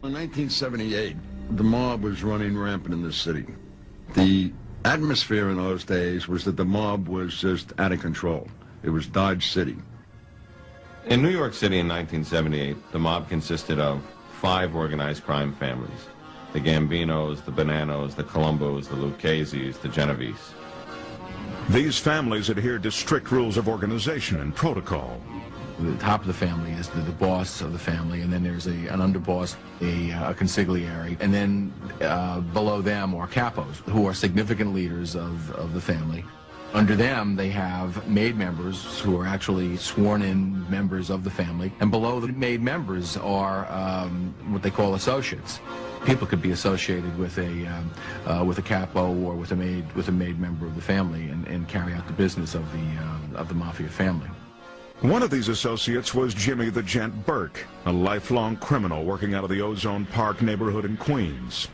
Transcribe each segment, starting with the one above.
In 1978, the mob was running rampant in the city. The atmosphere in those days was that the mob was just out of control. It was Dodge City. In New York City in 1978, the mob consisted of 5 organized crime families: the Gambinos, the Bonanos, the Colombos, the Lucchese's, the Genovese. These families adhered to strict rules of organization and protocol. The top of the family is the boss of the family, and then there's an underboss, a consigliere, and then below them are capos, who are significant leaders of the family. Under them, they have made members who are actually sworn-in members of the family, and below the made members are what they call associates. People could be associated with a capo or with a made member of the family and carry out the business of the mafia family. One of these associates was Jimmy the Gent Burke, a lifelong criminal working out of the Ozone Park neighborhood in Queens.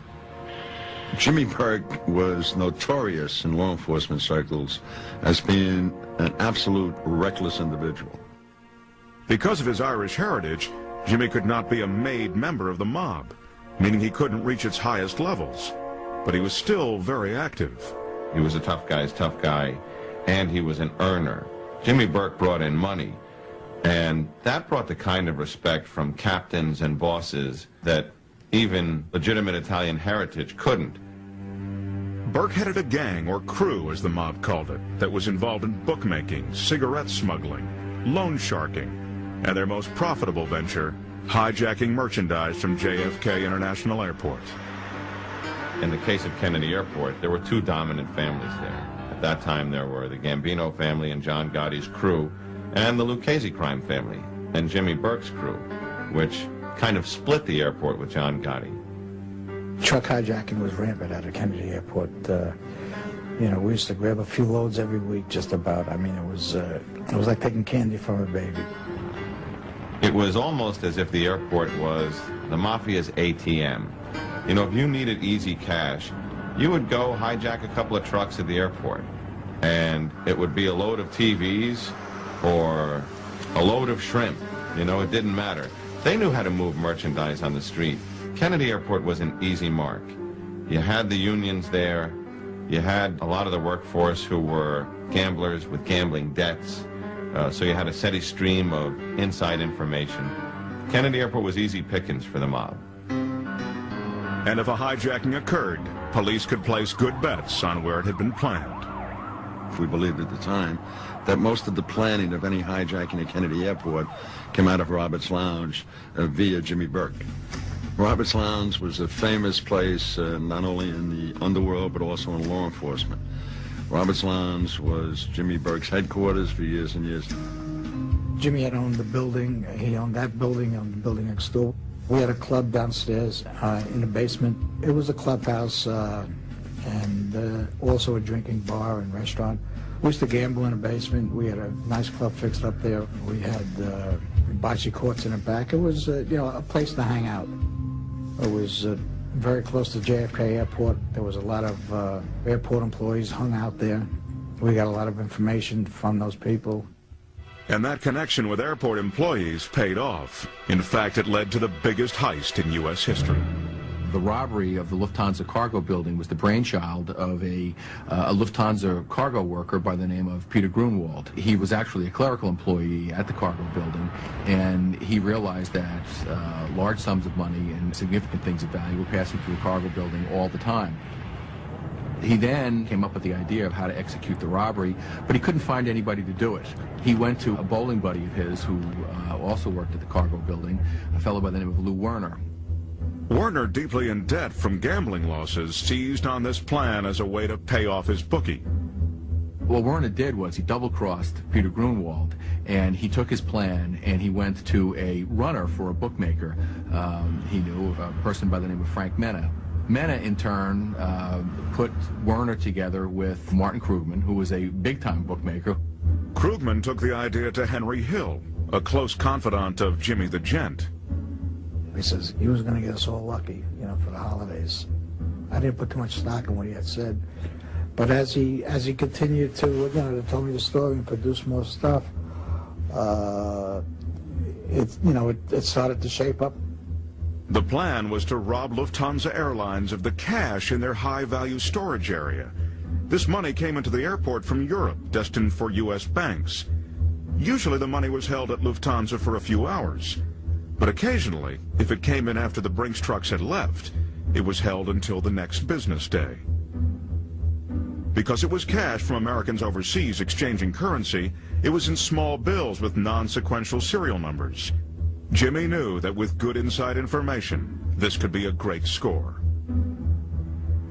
Jimmy Burke was notorious in law enforcement circles as being an absolute reckless individual. Because of his Irish heritage, Jimmy could not be a made member of the mob, meaning he couldn't reach its highest levels. But he was still very active. He was a tough guy's tough guy, and he was an earner. Jimmy Burke brought in money, and that brought the kind of respect from captains and bosses that even legitimate Italian heritage couldn't. Burke headed a gang, or crew as the mob called it, that was involved in bookmaking, cigarette smuggling, loan sharking, and their most profitable venture, hijacking merchandise from JFK International Airport. In the case of Kennedy Airport, there were 2 dominant families there. At that time, there were the Gambino family and John Gotti's crew, and the Lucchese crime family and Jimmy Burke's crew, which kind of split the airport with John Gotti. Truck hijacking was rampant at Kennedy Airport. You know, we used to grab a few loads every week, just about. I mean, it was like taking candy from a baby. It was almost as if the airport was the mafia's ATM. You know, if you needed easy cash, you would go hijack a couple of trucks at the airport, and it would be a load of TVs or a load of shrimp. You know, it didn't matter. They knew how to move merchandise on the street. Kennedy Airport was an easy mark. You had the unions there. You had a lot of the workforce who were gamblers with gambling debts. So you had a steady stream of inside information. Kennedy Airport was easy pickings for the mob. And if a hijacking occurred, police could place good bets on where it had been planned. We believed at the time that most of the planning of any hijacking at Kennedy Airport came out of Robert's Lounge via Jimmy Burke. Robert's Lounge was a famous place not only in the underworld but also in law enforcement. Robert's Lounge was Jimmy Burke's headquarters for years and years. Jimmy had owned the building. He owned that building, owned the building next door. We had a club downstairs in the basement. It was a clubhouse and also a drinking bar and restaurant. We used to gamble in the basement. We had a nice club fixed up there. We had bocce courts in the back. It was, you know, a place to hang out. It was very close to JFK Airport. There was a lot of airport employees hung out there. We got a lot of information from those people. And that connection with airport employees paid off. In fact, it led to the biggest heist in U.S. history. The robbery of the Lufthansa cargo building was the brainchild of a Lufthansa cargo worker by the name of Peter Grunwald. He was actually a clerical employee at the cargo building, and he realized that large sums of money and significant things of value were passing through the cargo building all the time. He then came up with the idea of how to execute the robbery, but he couldn't find anybody to do it. He went to a bowling buddy of his who also worked at the cargo building, a fellow by the name of Lou Werner. Werner, deeply in debt from gambling losses, seized on this plan as a way to pay off his bookie. What Werner did was he double-crossed Peter Grunwald, and he took his plan and he went to a runner for a bookmaker. He knew a person by the name of Frank Mena. Mena, in turn, put Werner together with Martin Krugman, who was a big-time bookmaker. Krugman took the idea to Henry Hill, a close confidant of Jimmy the Gent. He says he was going to get us all lucky, you know, for the holidays. I didn't put too much stock in what he had said, but as he continued to, you know, to tell me the story and produce more stuff, it started to shape up. The plan was to rob Lufthansa Airlines of the cash in their high-value storage area. This money came into the airport from Europe, destined for U.S. banks. Usually the money was held at Lufthansa for a few hours, but occasionally, if it came in after the Brinks trucks had left, it was held until the next business day. Because it was cash from Americans overseas exchanging currency, it was in small bills with non-sequential serial numbers. Jimmy knew that with good inside information, this could be a great score.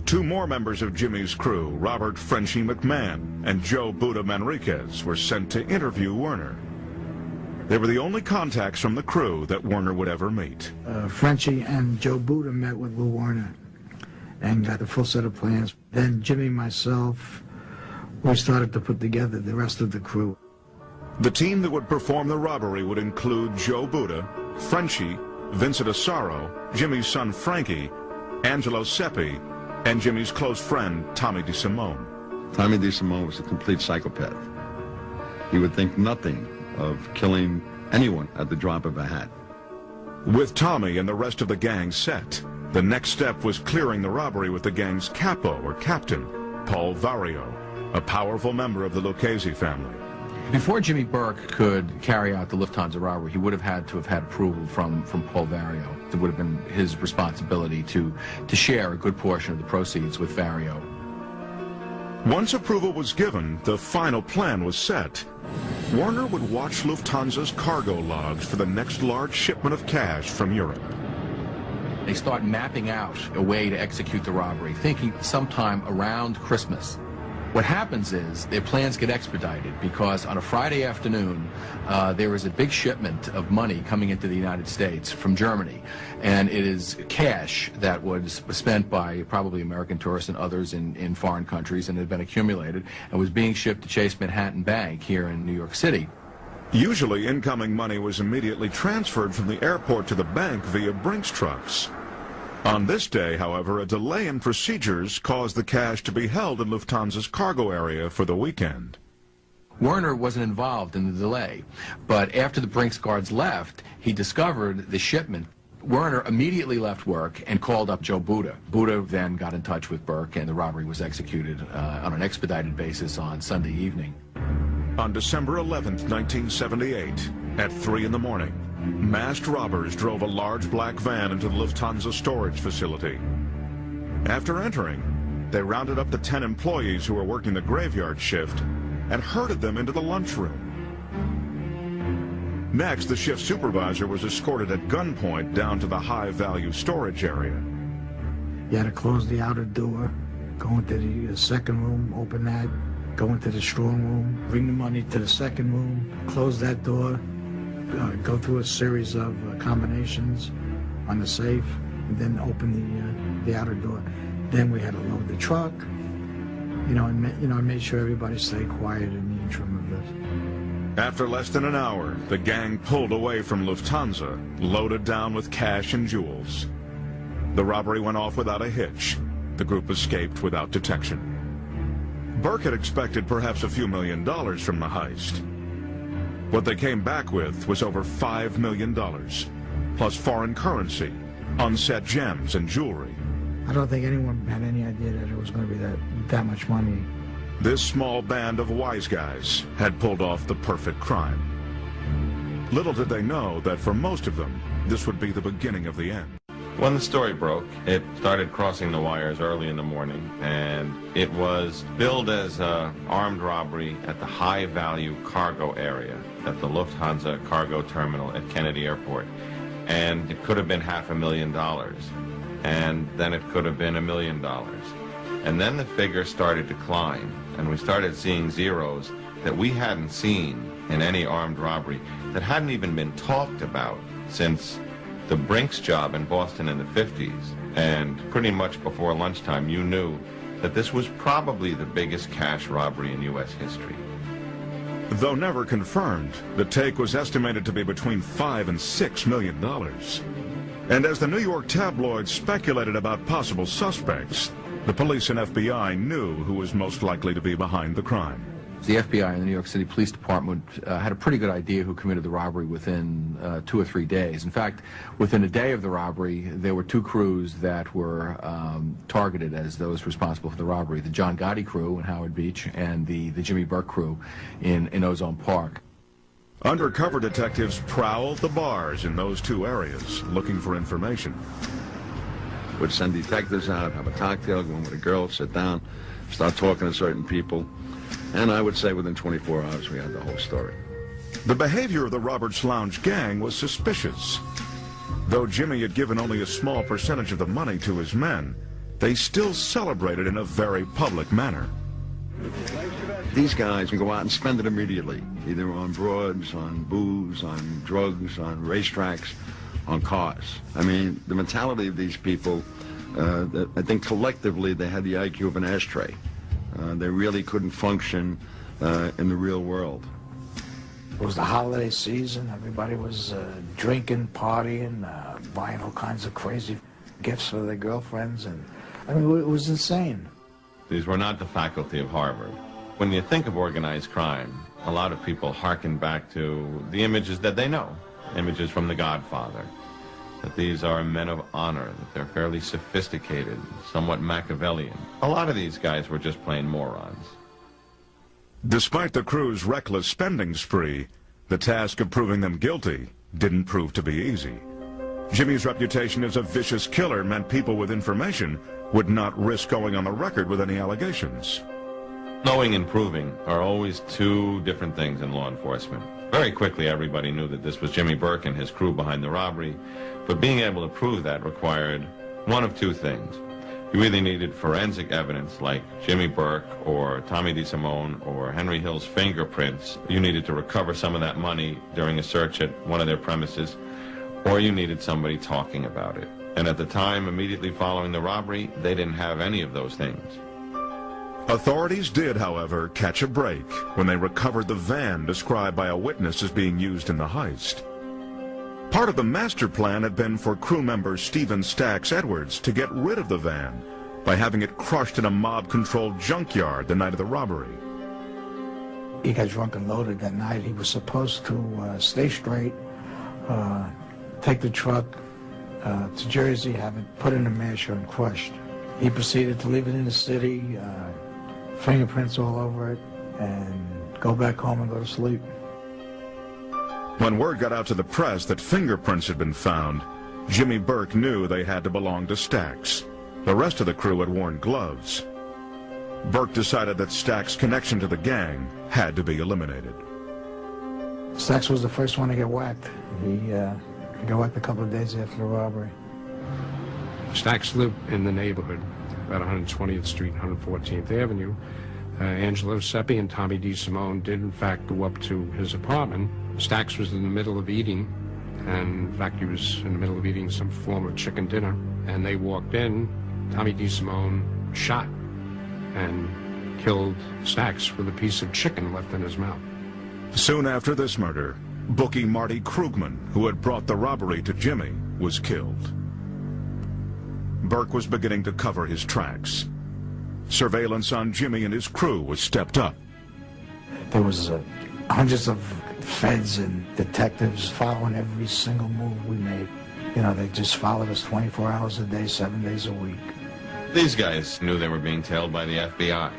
Two more members of Jimmy's crew, Robert "Frenchie" McMahon and Joe "Buddha" Manriquez, were sent to interview Werner. They were the only contacts from the crew that Werner would ever meet. Frenchie and Joe Buddha met with Lou Werner and got a full set of plans. Then Jimmy and myself, we started to put together the rest of the crew. The team that would perform the robbery would include Joe Buddha, Frenchie, Vincent Asaro, Jimmy's son Frankie, Angelo Seppi, and Jimmy's close friend Tommy DeSimone. Tommy DeSimone was a complete psychopath. He would think nothing of killing anyone at the drop of a hat. With Tommy and the rest of the gang set, the next step was clearing the robbery with the gang's capo, or captain, Paul Vario, a powerful member of the Lucchese family. Before Jimmy Burke could carry out the Lufthansa robbery, he would have had approval from Paul Vario. It would have been his responsibility to share a good portion of the proceeds with Vario. Once approval was given, the final plan was set. Werner would watch Lufthansa's cargo logs for the next large shipment of cash from Europe. They start mapping out a way to execute the robbery, thinking sometime around Christmas. What happens is their plans get expedited because on a Friday afternoon, there is a big shipment of money coming into the United States from Germany. And it is cash that was spent by probably American tourists and others in foreign countries and had been accumulated and was being shipped to Chase Manhattan Bank here in New York City. Usually, incoming money was immediately transferred from the airport to the bank via Brinks trucks. On this day, however, a delay in procedures caused the cash to be held in Lufthansa's cargo area for the weekend. Werner wasn't involved in the delay, but after the Brinks guards left, he discovered the shipment. Werner immediately left work and called up Joe Buddha. Buddha then got in touch with Burke, and the robbery was executed on an expedited basis on Sunday evening. On December 11th, 1978, at 3 in the morning, masked robbers drove a large black van into the Lufthansa storage facility. After entering, they rounded up the 10 employees who were working the graveyard shift and herded them into the lunchroom. Next, the shift supervisor was escorted at gunpoint down to the high-value storage area. You had to close the outer door, go into the second room, open that, go into the strong room, bring the money to the second room, close that door, go through a series of combinations on the safe, and then open the outer door. Then we had to load the truck, and I made sure everybody stayed quiet in the interim of this. After less than an hour, the gang pulled away from Lufthansa, loaded down with cash and jewels. The robbery went off without a hitch. The group escaped without detection. Burke had expected perhaps a few $1 million from the heist. What they came back with was over $5 million, plus foreign currency, unset gems, and jewelry. I don't think anyone had any idea that it was going to be that much money. This small band of wise guys had pulled off the perfect crime. Little did they know that for most of them, this would be the beginning of the end. When the story broke, it started crossing the wires early in the morning, and it was billed as an armed robbery at the high-value cargo area at the Lufthansa cargo terminal at Kennedy Airport. And it could have been $500,000, and then it could have been $1 million. And then the figure started to climb, and we started seeing zeros that we hadn't seen in any armed robbery, that hadn't even been talked about since the Brinks job in Boston in the 50s. And pretty much before lunchtime, you knew that this was probably the biggest cash robbery in U.S. history. Though never confirmed, the take was estimated to be between $5 and $6 million. And as the New York tabloids speculated about possible suspects, the police and FBI knew who was most likely to be behind the crime. The FBI and the New York City Police Department had a pretty good idea who committed the robbery within 2 or 3 days. In fact, within a day of the robbery, there were 2 crews that were targeted as those responsible for the robbery. The John Gotti crew in Howard Beach and the Jimmy Burke crew in Ozone Park. Undercover detectives prowled the bars in those 2 areas, looking for information. Would send detectives out, have a cocktail, go in with a girl, sit down, start talking to certain people. And I would say within 24 hours we had the whole story. The behavior of the Roberts Lounge gang was suspicious. Though Jimmy had given only a small percentage of the money to his men, they still celebrated in a very public manner. These guys can go out and spend it immediately, either on broads, on booze, on drugs, on racetracks, on cars. I mean, the mentality of these people, I think collectively they had the IQ of an ashtray. They really couldn't function in the real world. It was the holiday season. Everybody was drinking, partying, buying all kinds of crazy gifts for their girlfriends. And I mean, it was insane. These were not the faculty of Harvard. When you think of organized crime, a lot of people hearken back to the images that they know, images from The Godfather, that these are men of honor, that they're fairly sophisticated, somewhat Machiavellian. A lot of these guys were just plain morons. Despite the crew's reckless spending spree, the task of proving them guilty didn't prove to be easy. Jimmy's reputation as a vicious killer meant people with information would not risk going on the record with any allegations. Knowing and proving are always 2 different things in law enforcement. Very quickly, everybody knew that this was Jimmy Burke and his crew behind the robbery, but being able to prove that required one of 2 things. You either needed forensic evidence like Jimmy Burke or Tommy DeSimone or Henry Hill's fingerprints. You needed to recover some of that money during a search at one of their premises, or you needed somebody talking about it. And at the time immediately following the robbery, they didn't have any of those things. Authorities did, however, catch a break when they recovered the van described by a witness as being used in the heist. Part of the master plan had been for crew member Stephen Stax Edwards to get rid of the van by having it crushed in a mob-controlled junkyard the night of the robbery. He got drunk and loaded that night. He was supposed to stay straight, take the truck to Jersey, have it put in a masher and crushed. He proceeded to leave it in the city, fingerprints all over it, and go back home and go to sleep. When word got out to the press that fingerprints had been found, Jimmy Burke knew they had to belong to Stax. The rest of the crew had worn gloves. Burke decided that Stax's connection to the gang had to be eliminated. Stax was the first one to get whacked. He got whacked a couple of days after the robbery. Stax lived in the neighborhood, about 120th Street, 114th Avenue. Angelo Seppi and Tommy DeSimone did, in fact, go up to his apartment. Stax was in the middle of eating, and in fact, he was in the middle of eating some form of chicken dinner, and they walked in. Tommy DeSimone shot and killed Stax with a piece of chicken left in his mouth. Soon after this murder, bookie Marty Krugman, who had brought the robbery to Jimmy, was killed. Burke was beginning to cover his tracks. Surveillance on Jimmy and his crew was stepped up. There was hundreds of feds and detectives following every single move we made. You know, they just followed us 24 hours a day, 7 days a week. These guys knew they were being tailed by the FBI.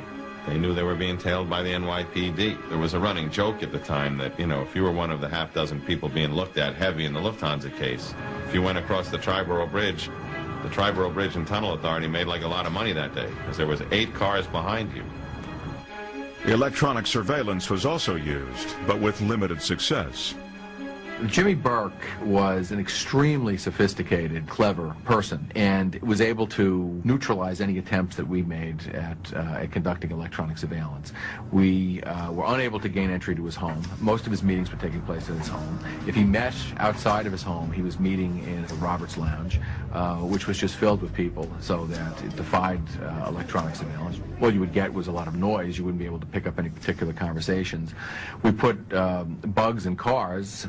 They knew they were being tailed by the NYPD. There was a running joke at the time that, you know, if you were one of the half-dozen people being looked at heavy in the Lufthansa case, if you went across the Triborough Bridge, the Triborough Bridge and Tunnel Authority made like a lot of money that day, because there was 8 cars behind you. Electronic surveillance was also used, but with limited success. Jimmy Burke was an extremely sophisticated, clever person, and was able to neutralize any attempts that we made at conducting electronic surveillance. We were unable to gain entry to his home. Most of his meetings were taking place at his home. If he met outside of his home, he was meeting in the Roberts Lounge, which was just filled with people, so that it defied electronic surveillance. All you would get was a lot of noise. You wouldn't be able to pick up any particular conversations. We put bugs in cars,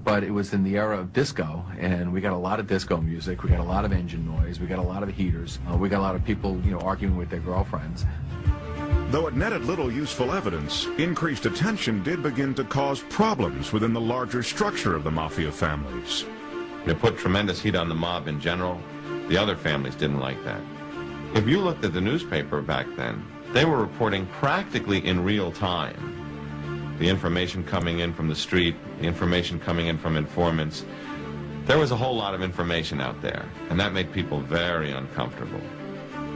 but it was in the era of disco, and we got a lot of disco music. We got a lot of engine noise. We got a lot of heaters. We got a lot of people, you know, arguing with their girlfriends. Though it netted little useful evidence, increased attention did begin to cause problems within the larger structure of the mafia families. It put tremendous heat on the mob in general. The other families didn't like that. If you looked at the newspaper back then, they were reporting practically in real time. The information coming in from the street, the information coming in from informants. There was a whole lot of information out there, and that made people very uncomfortable.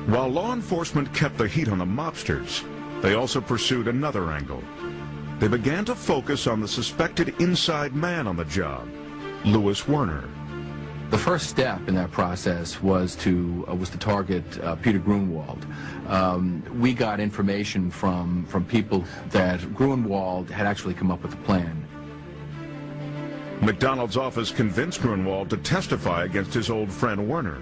While law enforcement kept the heat on the mobsters, they also pursued another angle. They began to focus on the suspected inside man on the job, Louis Werner. The first step in that process was to target Peter Grunwald. We got information from people that Grunwald had actually come up with a plan. McDonald's office convinced Grunwald to testify against his old friend Werner.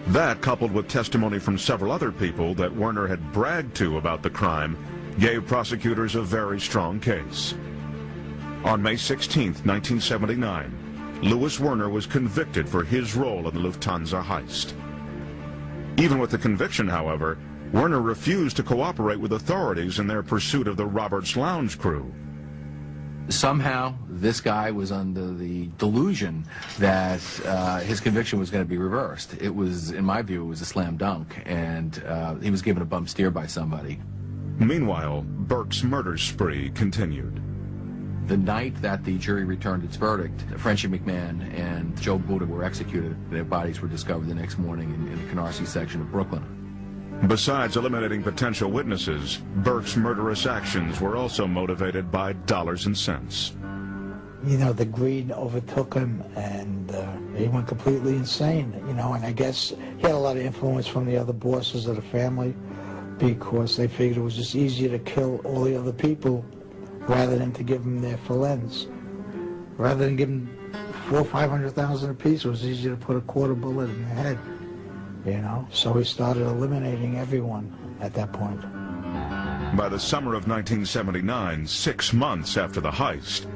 That, coupled with testimony from several other people that Werner had bragged to about the crime, gave prosecutors a very strong case. On May 16, 1979, Louis Werner was convicted for his role in the Lufthansa heist. Even with the conviction, however, Werner refused to cooperate with authorities in their pursuit of the Roberts Lounge crew. Somehow, this guy was under the delusion that his conviction was going to be reversed. It was, in my view, it was a slam dunk, and he was given a bump steer by somebody. Meanwhile, Burke's murder spree continued. The night that the jury returned its verdict, Frenchie McMahon and Joe Buddha were executed. Their bodies were discovered the next morning in the Canarsie section of Brooklyn. Besides eliminating potential witnesses, Burke's murderous actions were also motivated by dollars and cents. You know, the greed overtook him, and he went completely insane, you know, and I guess he had a lot of influence from the other bosses of the family because they figured it was just easier to kill all the other people rather than to give them their fillets. Rather than give them $400,000 or $500,000 apiece, it was easier to put a quarter bullet in the head. You know, so he started eliminating everyone at that point. By the summer of 1979, 6 months after the heist,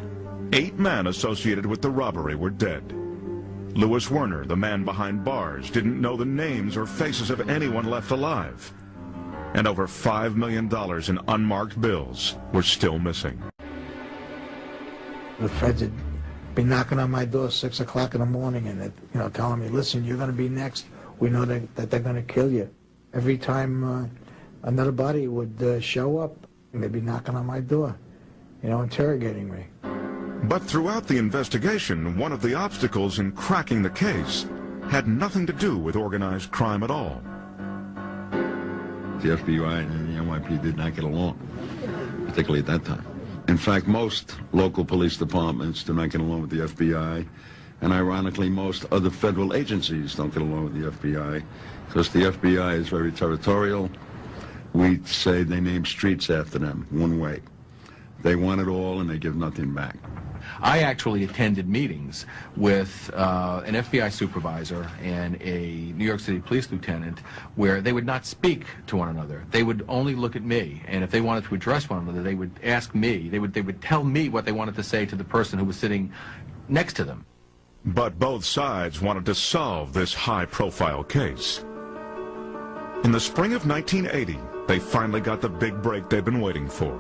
8 men associated with the robbery were dead. Louis Werner, the man behind bars, didn't know the names or faces of anyone left alive. And over $5 million in unmarked bills were still missing. The feds had been knocking on my door 6 o'clock in the morning and, telling me, listen, you're going to be next. We know that they're going to kill you. Every time another body would show up, they'd be knocking on my door, interrogating me. But throughout the investigation, one of the obstacles in cracking the case had nothing to do with organized crime at all. The FBI and the NYPD did not get along, particularly at that time. In fact, most local police departments do not get along with the FBI. And ironically, most other federal agencies don't get along with the FBI because the FBI is very territorial. We say they name streets after them, one way. They want it all and they give nothing back. I actually attended meetings with an FBI supervisor and a New York City police lieutenant where they would not speak to one another. They would only look at me, and if they wanted to address one another, they would ask me. They would tell me what they wanted to say to the person who was sitting next to them. But both sides wanted to solve this high-profile case. In the spring of 1980, they finally got the big break they'd been waiting for.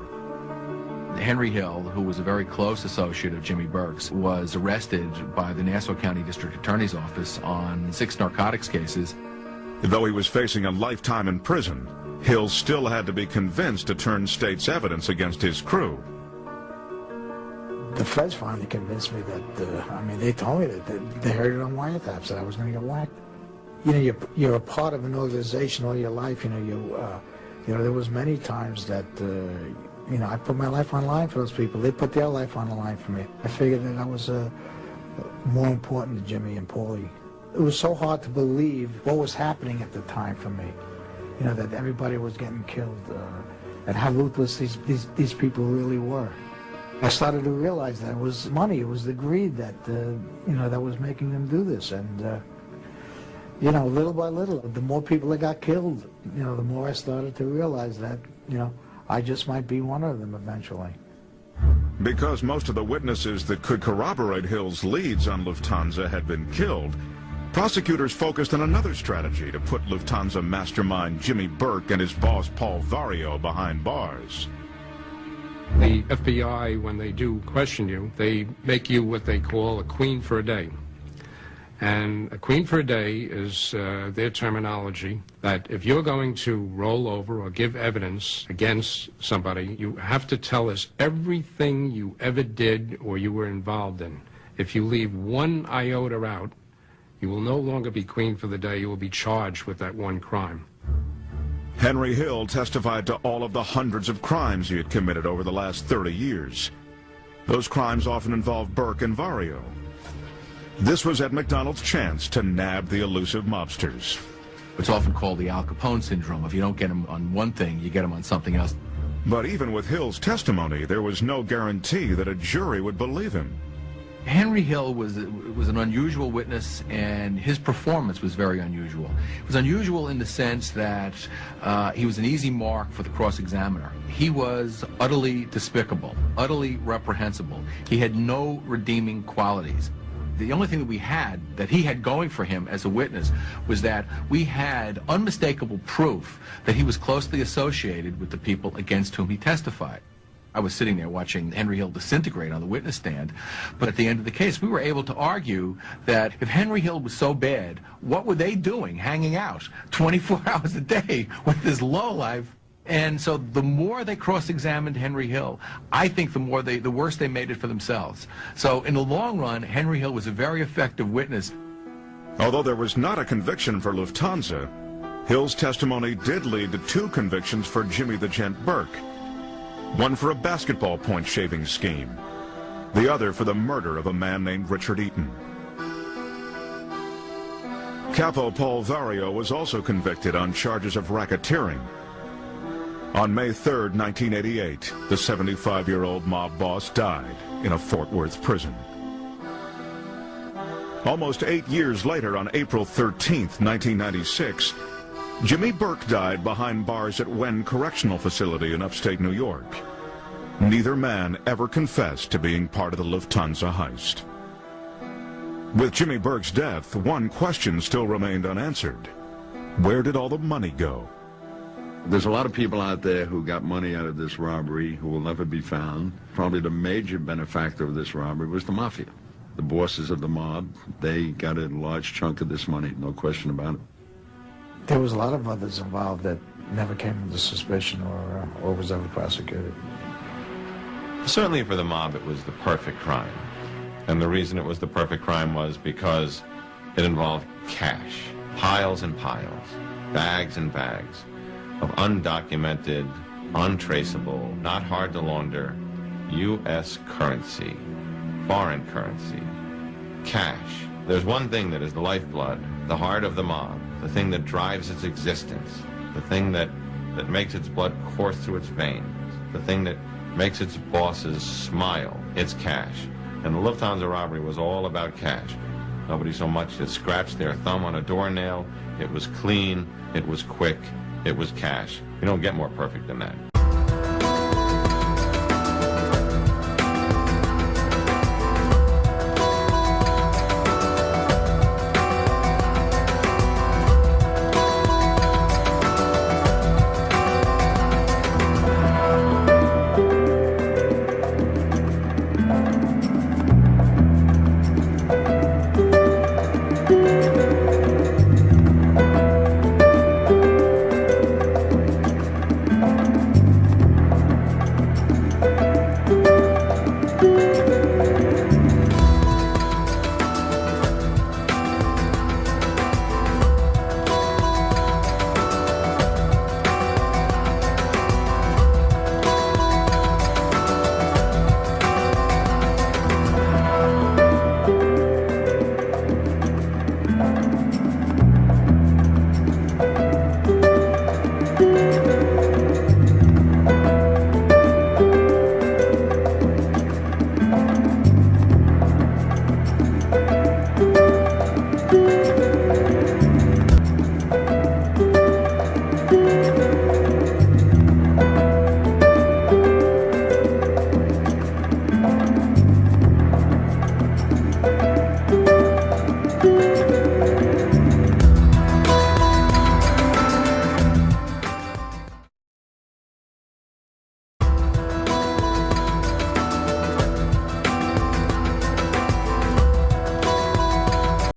Henry Hill, who was a very close associate of Jimmy Burke's, was arrested by the Nassau County District Attorney's Office on 6 narcotics cases. Though he was facing a lifetime in prison, Hill still had to be convinced to turn state's evidence against his crew. The feds finally convinced me that, they told me that they heard it on wiretaps that I was going to get whacked. You're a part of an organization all your life. There was many times that, I put my life on the line for those people. They put their life on the line for me. I figured that I was more important than Jimmy and Paulie. It was so hard to believe what was happening at the time for me. That everybody was getting killed, and how ruthless these people really were. I started to realize that it was money, it was the greed that, that was making them do this. And, little by little, the more people that got killed, the more I started to realize that, I just might be one of them eventually. Because most of the witnesses that could corroborate Hill's leads on Lufthansa had been killed, Prosecutors focused on another strategy to put Lufthansa mastermind Jimmy Burke and his boss Paul Vario behind bars. The FBI, when they do question you, they make you what they call a queen for a day. And a queen for a day is their terminology that if you're going to roll over or give evidence against somebody, you have to tell us everything you ever did or you were involved in. If you leave one iota out, you will no longer be queen for the day. You will be charged with that one crime. Henry Hill testified to all of the hundreds of crimes he had committed over the last 30 years. Those crimes often involved Burke and Vario. This was Ed McDonald's chance to nab the elusive mobsters. It's often called the Al Capone syndrome. If you don't get him on one thing, you get him on something else. But even with Hill's testimony, there was no guarantee that a jury would believe him. Henry Hill was an unusual witness, and his performance was very unusual. It was unusual in the sense that he was an easy mark for the cross-examiner. He was utterly despicable, utterly reprehensible. He had no redeeming qualities. The only thing that we had, that he had going for him as a witness, was that we had unmistakable proof that he was closely associated with the people against whom he testified. I was sitting there watching Henry Hill disintegrate on the witness stand, but at the end of the case, we were able to argue that if Henry Hill was so bad, what were they doing hanging out 24 hours a day with this lowlife? And so the more they cross-examined Henry Hill, I think the worse they made it for themselves. So in the long run, Henry Hill was a very effective witness. Although there was not a conviction for Lufthansa, Hill's testimony did lead to 2 convictions for Jimmy the Gent Burke. One for a basketball point shaving scheme, the other for the murder of a man named Richard Eaton. Capo Paul Vario was also convicted on charges of racketeering. On May 3, 1988, the 75-year-old mob boss died in a Fort Worth prison. Almost 8 years later, on April 13, 1996, Jimmy Burke died behind bars at Wen Correctional Facility in upstate New York. Neither man ever confessed to being part of the Lufthansa heist. With Jimmy Burke's death, one question still remained unanswered. Where did all the money go? There's a lot of people out there who got money out of this robbery who will never be found. Probably the major benefactor of this robbery was the mafia. The bosses of the mob, they got a large chunk of this money, no question about it. There was a lot of others involved that never came into suspicion or was ever prosecuted. Certainly for the mob, it was the perfect crime. And the reason it was the perfect crime was because it involved cash, piles and piles, bags and bags of undocumented, untraceable, not hard to launder, U.S. currency, foreign currency, cash. There's one thing that is the lifeblood, the heart of the mob, the thing that drives its existence, the thing that makes its blood course through its veins, the thing that makes its bosses smile. It's cash. And the Lufthansa robbery was all about cash. Nobody so much as scratched their thumb on a doornail. It was clean, it was quick, it was cash. You don't get more perfect than that.